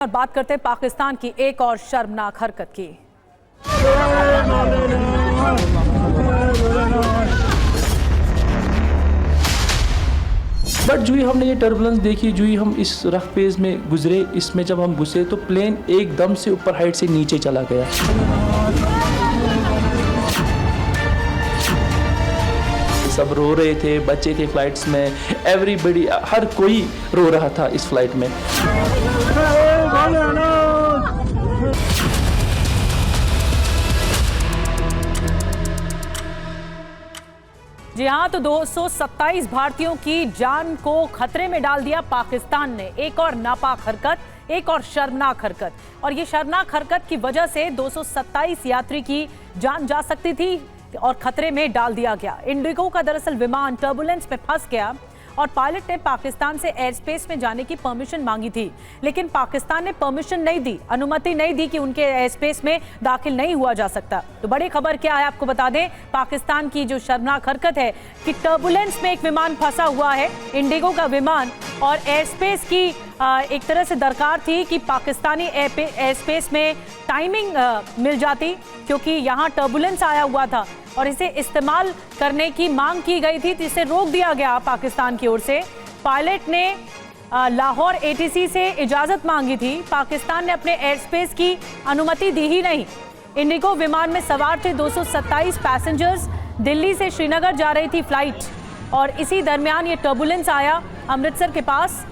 और बात करते हैं पाकिस्तान की एक और शर्मनाक हरकत की। बट जो ही हमने ये टर्बुलेंस देखी, जो ही हम इस रफ पेज में गुजरे, इसमें जब हम घुसे तो प्लेन एकदम से ऊपर हाइट से नीचे चला गया। सब रो रहे थे, बच्चे थे फ्लाइट्स में, एवरीबडी, हर कोई रो रहा था इस फ्लाइट में। जी हाँ, तो 227 भारतीयों की जान को खतरे में डाल दिया पाकिस्तान ने। एक और नापाक हरकत, एक और शर्मनाक हरकत, और ये शर्मनाक हरकत की वजह से 227 यात्री की जान जा सकती थी और खतरे में डाल दिया गया। इंडिगो का दरअसल विमान टर्बुलेंस में फंस गया और पायलट ने पाकिस्तान से एयर स्पेस में जाने की परमिशन मांगी थी, लेकिन पाकिस्तान ने परमिशन नहीं दी, अनुमति नहीं दी कि उनके एयर स्पेस में दाखिल नहीं हुआ जा सकता। तो बड़ी खबर क्या है आपको बता दें, पाकिस्तान की जो शर्मनाक हरकत है कि टर्बुलेंस में एक विमान फंसा हुआ है, इंडिगो का विमान, और एयर स्पेस की एक तरह से दरकार थी कि पाकिस्तानी एयर स्पेस में टाइमिंग मिल जाती, क्योंकि यहाँ टर्बुलेंस आया हुआ था और इसे इस्तेमाल करने की मांग की गई थी, जिसे रोक दिया गया पाकिस्तान की ओर से। पायलट ने लाहौर एटीसी से इजाज़त मांगी थी, पाकिस्तान ने अपने एयर स्पेस की अनुमति दी ही नहीं। इंडिगो विमान में सवार थे 227 पैसेंजर्स, दिल्ली से श्रीनगर जा रही थी फ्लाइट, और इसी दरमियान ये टर्बुलेंस आया अमृतसर के पास।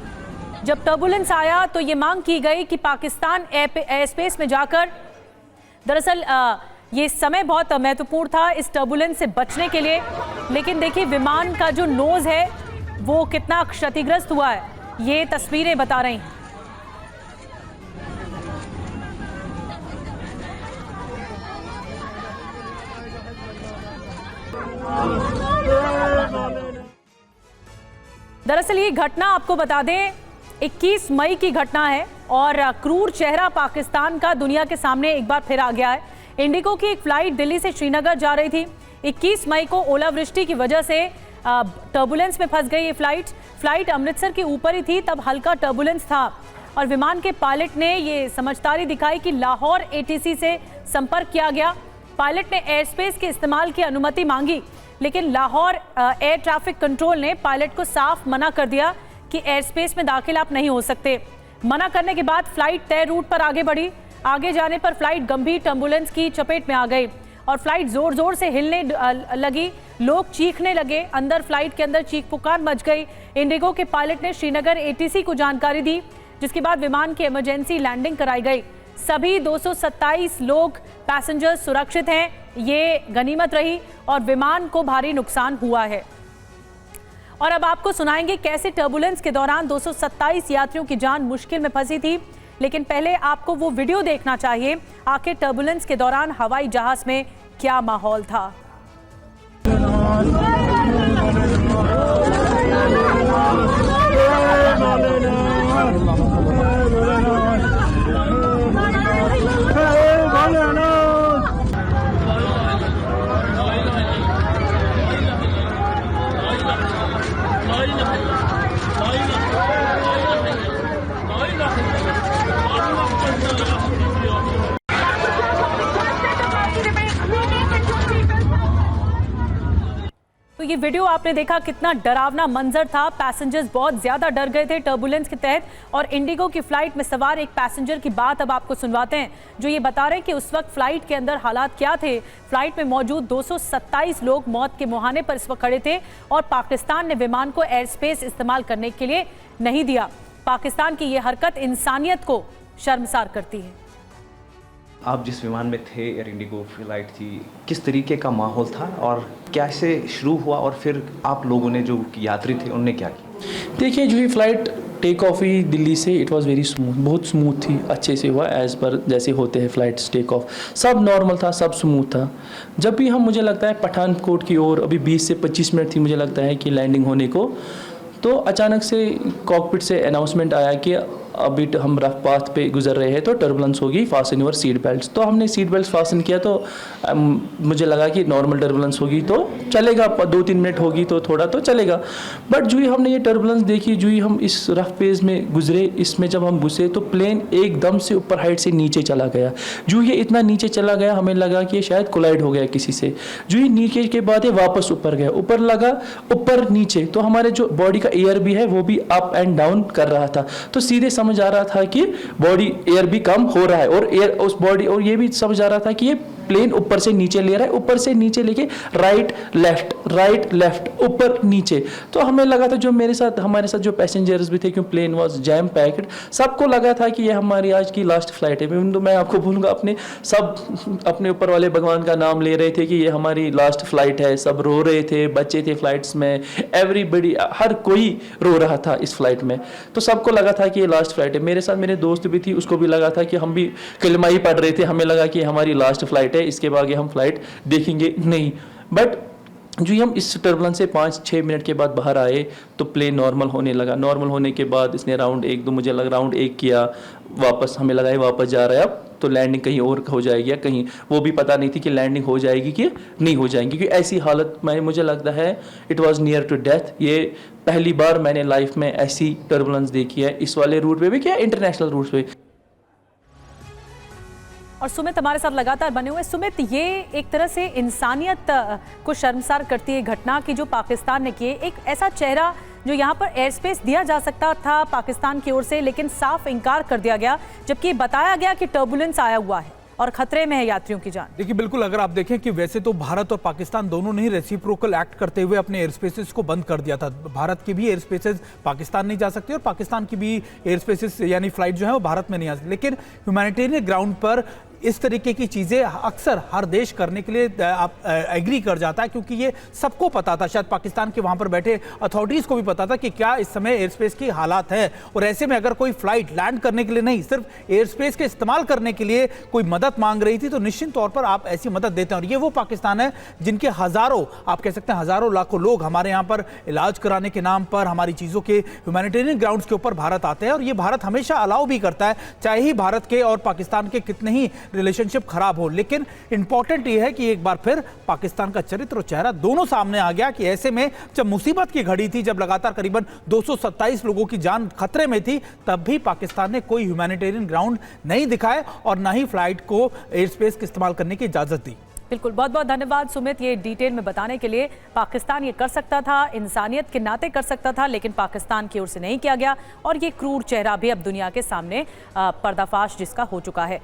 जब टर्बुलेंस आया तो ये मांग की गई कि पाकिस्तान एयर स्पेस में जाकर, दरअसल ये समय बहुत महत्वपूर्ण था इस टर्बुलेंस से बचने के लिए, लेकिन देखिए विमान का जो नोज है वो कितना क्षतिग्रस्त हुआ है, ये तस्वीरें बता रही हैं। दरअसल ये घटना आपको बता दें 21 मई की घटना है और क्रूर चेहरा पाकिस्तान का दुनिया के सामने एक बार फिर आ गया है। इंडिगो की एक फ्लाइट दिल्ली से श्रीनगर जा रही थी। 21 मई को ओलावृष्टि की वजह से टर्बुलेंस में फंस गई ये फ्लाइट अमृतसर के ऊपर ही थी, तब हल्का टर्बुलेंस था और विमान के पायलट ने ये समझदारी दिखाई कि लाहौर एटीसी से संपर्क किया गया। पायलट ने एयर स्पेस के इस्तेमाल की अनुमति मांगी, लेकिन लाहौर एयर ट्रैफिक कंट्रोल ने पायलट को साफ मना कर दिया कि एयर स्पेस में दाखिल आप नहीं हो सकते। मना करने के बाद फ्लाइट तय रूट पर आगे बढ़ी। आगे जाने पर फ्लाइट गंभीर टर्बुलेंस की चपेट में आ गई और फ्लाइट जोर जोर से हिलने लगी, लोग चीखने लगे, अंदर फ्लाइट के अंदर चीख पुकार मच गई। इंडिगो के पायलट ने श्रीनगर एटीसी को जानकारी दी, जिसके बाद विमान की इमरजेंसी लैंडिंग कराई गई। सभी 227 लोग पैसेंजर्स सुरक्षित हैं, ये गनीमत रही और विमान को भारी नुकसान हुआ है। और अब आपको सुनाएंगे कैसे टर्बुलेंस के दौरान 227 यात्रियों की जान मुश्किल में फंसी थी, लेकिन पहले आपको वो वीडियो देखना चाहिए, आखिर टर्बुलेंस के दौरान हवाई जहाज में क्या माहौल था। तो ये वीडियो आपने देखा, कितना डरावना मंजर था। पैसेंजर्स बहुत ज्यादा डर गए थे टर्बुलेंस के तहत, और इंडिगो की फ्लाइट में सवार एक पैसेंजर की बात अब आपको सुनवाते हैं, जो ये बता रहे हैं कि उस वक्त फ्लाइट के अंदर हालात क्या थे। फ्लाइट में मौजूद 227 लोग मौत के मुहाने पर इस वक्त खड़े थे और पाकिस्तान ने विमान को एयर स्पेस इस्तेमाल करने के लिए नहीं दिया। पाकिस्तान की ये हरकत इंसानियत को शर्मसार करती है। आप जिस विमान में थे, एयर इंडिगो फ्लाइट थी, किस तरीके का माहौल था और कैसे शुरू हुआ, और फिर आप लोगों ने जो यात्री थे उनने क्या किया? देखिए, जो ये फ्लाइट टेक ऑफ हुई दिल्ली से, इट वाज वेरी स्मूथ, बहुत स्मूथ थी, अच्छे से हुआ एज़ पर जैसे होते हैं फ्लाइट्स टेक ऑफ, सब नॉर्मल था, सब स्मूथ था। जब भी हम, मुझे लगता है पठानकोट की ओर, अभी 20 से 25 मिनट थी मुझे लगता है कि लैंडिंग होने को, तो अचानक से कॉकपिट से अनाउंसमेंट आया कि अभी हम रफ पाथ पे गुजर रहे हैं तो टर्बुलेंस होगी, फास्टन योर सीट बेल्ट। तो हमने सीट बेल्ट फास्टन किया तो मुझे लगा कि नॉर्मल टर्बुलेंस होगी तो चलेगा, 2-3 मिनट होगी तो थोड़ा तो चलेगा। बट जो ही हमने ये टर्बुलेंस देखी, जो ही हम इस रफ पेज में गुजरे, इसमें जब हम घुसे तो प्लेन एकदम से ऊपर हाइट से नीचे चला गया। जो ये इतना नीचे चला गया हमें लगा कि ये शायद कोलाइड हो गया किसी से। जो ही नीचे के बाद ये वापस ऊपर गया, ऊपर लगा, ऊपर नीचे, तो हमारे जो बॉडी का एयर भी है वो भी अप एंड डाउन कर रहा था। तो सीधे समझ आ रहा था कि बॉडी एयर भी कम हो रहा है और एयर उस बॉडी, और ये भी समझ आ रहा था कि ये प्लेन ऊपर से नीचे ले रहा है, ऊपर से नीचे लेके राइट लेफ्ट ऊपर नीचे। तो हमें लगा था, जो मेरे साथ हमारे साथ जो पैसेंजर्स भी थे, क्योंकि प्लेन वाज जैम पैक्ड, सबको लगा था कि ये हमारी आज की लास्ट फ्लाइट है। मैं आपको बोलूँगा, अपने ऊपर वाले भगवान का नाम ले रहे थे कि ये हमारी लास्ट फ्लाइट है। सब रो रहे थे, बच्चे थे फ्लाइट्स में, एवरीबडी, हर कोई रो रहा था इस फ्लाइट में। तो सबको लगा था कि ये लास्ट फ्लाइट है। मेरे साथ मेरे दोस्त भी थी, उसको भी लगा था कि हम भी कलमा ही पढ़ रहे थे, हमें लगा कि हमारी लास्ट फ्लाइट है, इसके बाद हम फ्लाइट देखेंगे नहीं। बट जो ही हम इस टर्बुलेंस से 5-6 मिनट के बाद बाहर आए तो प्लेन नॉर्मल होने लगा। नॉर्मल होने के बाद इसने राउंड 1 किया, वापस हमें लगा वापस जा रहा है, अब तो लैंडिंग कहीं और हो जाएगी या कहीं, वो भी पता नहीं थी कि लैंडिंग हो जाएगी कि नहीं हो जाएगी, क्योंकि ऐसी हालत में मुझे लगता है it was near to death. ये पहली बार मैंने लाइफ में ऐसी टर्बुलेंस देखी है, इस वाले रूट पे भी क्या इंटरनेशनल रूट पे। और सुमित हमारे साथ लगातार बने हुए। सुमित, ये एक तरह से इंसानियत को शर्मसार करती है घटना की जो पाकिस्तान ने की है। एक ऐसा चेहरा जो यहाँ पर एयर स्पेस दिया जा सकता था पाकिस्तान की ओर से, लेकिन साफ इनकार कर दिया गया, जबकि बताया गया कि टर्बुलेंस आया हुआ है और खतरे में है यात्रियों की जान। देखिए, बिल्कुल, अगर आप देखें कि वैसे तो भारत और पाकिस्तान दोनों ने ही रेसिप्रोकल एक्ट करते हुए अपने एयर स्पेसेस को बंद कर दिया था। भारत की भी एयर स्पेसेस पाकिस्तान नहीं जा सकती और पाकिस्तान की भी एयर स्पेसेस यानी फ्लाइट जो है वो भारत में नहीं आ सकती। लेकिन ह्यूमैनिटेरियन ग्राउंड पर इस तरीके की चीज़ें अक्सर हर देश करने के लिए आप एग्री कर जाता है, क्योंकि ये सबको पता था, शायद पाकिस्तान के वहाँ पर बैठे अथॉरिटीज़ को भी पता था कि क्या इस समय एयर स्पेस की हालात है। और ऐसे में अगर कोई फ्लाइट लैंड करने के लिए नहीं, सिर्फ एयर स्पेस के इस्तेमाल करने के लिए कोई मदद मांग रही थी, तो निश्चित तौर पर आप ऐसी मदद देते हैं। और ये वो पाकिस्तान है जिनके हज़ारों, आप कह सकते हैं हज़ारों लाखों लोग हमारे यहाँ पर इलाज कराने के नाम पर, हमारी चीज़ों के ह्यूमैनिटेरियन ग्राउंड्स के ऊपर भारत आते हैं। और ये भारत हमेशा अलाउ भी करता है, चाहे ही भारत के और पाकिस्तान के कितने ही रिलेशनशिप खराब हो। लेकिन इंपॉर्टेंट ये है कि एक बार फिर पाकिस्तान का चरित्र और चेहरा दोनों सामने आ गया कि ऐसे में जब मुसीबत की घड़ी थी, जब लगातार करीबन 227 लोगों की जान खतरे में थी, तब भी पाकिस्तान ने कोई ह्यूमैनिटेरियन ग्राउंड नहीं दिखाए और ना ही फ्लाइट को एयर स्पेस का इस्तेमाल करने की इजाजत दी। बिल्कुल, बहुत बहुत धन्यवाद सुमित, ये डिटेल में बताने के लिए। पाकिस्तान ये कर सकता था, इंसानियत के नाते कर सकता था, लेकिन पाकिस्तान की ओर से नहीं किया गया और ये क्रूर चेहरा भी अब दुनिया के सामने पर्दाफाश जिसका हो चुका है।